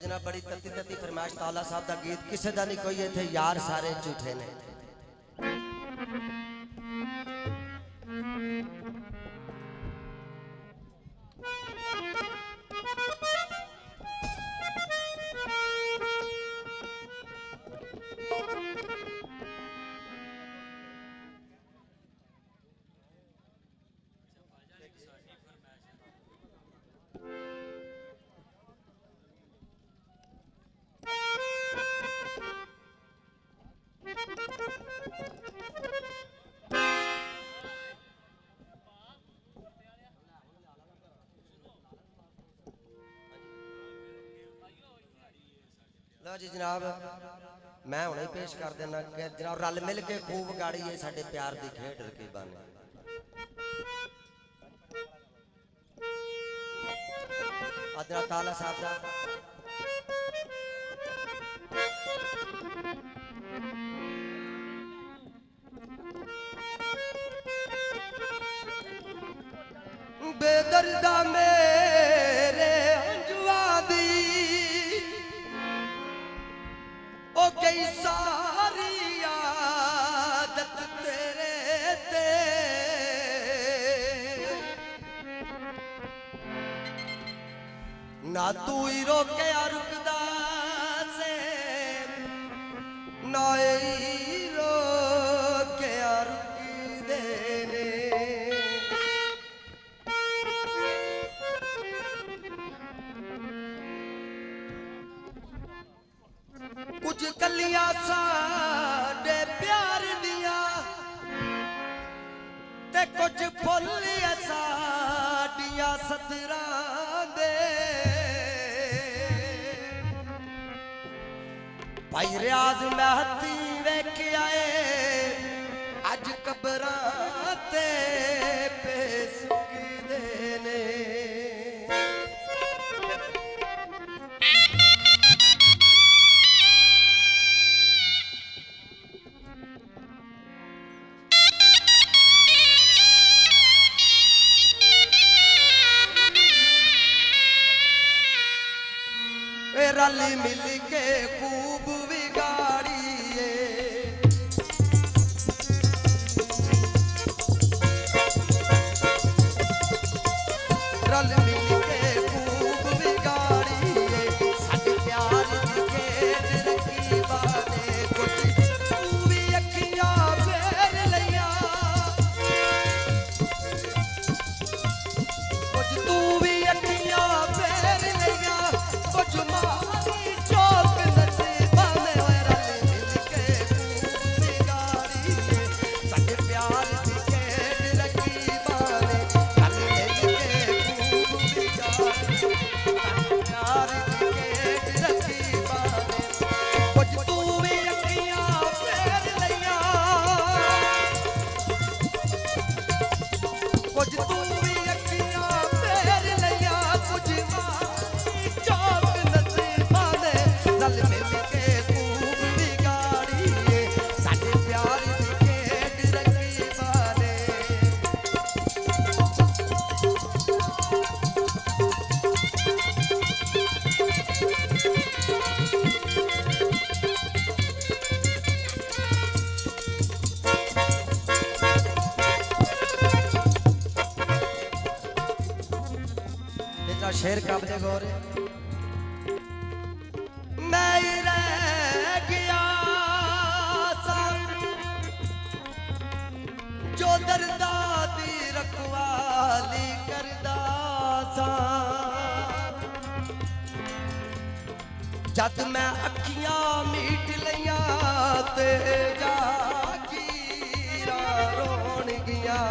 जना बड़ी तत्ती तत्ती फरमाइश ताला साहब का गीत किसे दा नहीं कोई थे यार सारे झूठे ने। लो जी जनाब, मैं हुणे पेश कर देना कि जनाब रल मिल के खूब गाड़ी है साडे प्यार दी खेड रकीबां ने। अदरा ताला साहब दा बेदर्दा मेरे अंजुआ दी ओ गई सारी आदत तेरे ते ना तू ही रोके रुकदा से ना ही रोके रुकदे ने। कुछ कलियां साडे प्यार दिया ते कुछ फुल साडियां सदरां दे। भाई रियाज महती वेख आए अज कबरां ते बेसुखदे ने। रल मिल के खूब बिगाड़िए रल मिल के खूब बिगाड़िए साडे प्यार दी खेड रकीबां ने। कुछ तू भी अखियां फेर लिया कुछ तू भी अखियां फेर लिया कुछ मारी चौक नसीबां ने। रल मिल के खूब बिगाड़िए साडे प्यार दी खेड रकीबां ने। रल मिल के खूब बिगाड़िए साडे प्यार दी खेड रकीबां ने। कुछ तू भी अखियां फेर लिया कुछ तू भी अखियां फेर लिया कुछ मारी चौक नसीबां ने। रल मिल के खूब बिगाड़िए साडे प्यार दी खेड रकीबां ने। इतना शेर काबले गौर मैं ही रह गया जो दर्दा दी रखवाली करदा सा। जद मैं अखियां मीट लियां ते जागीरा रोन गया।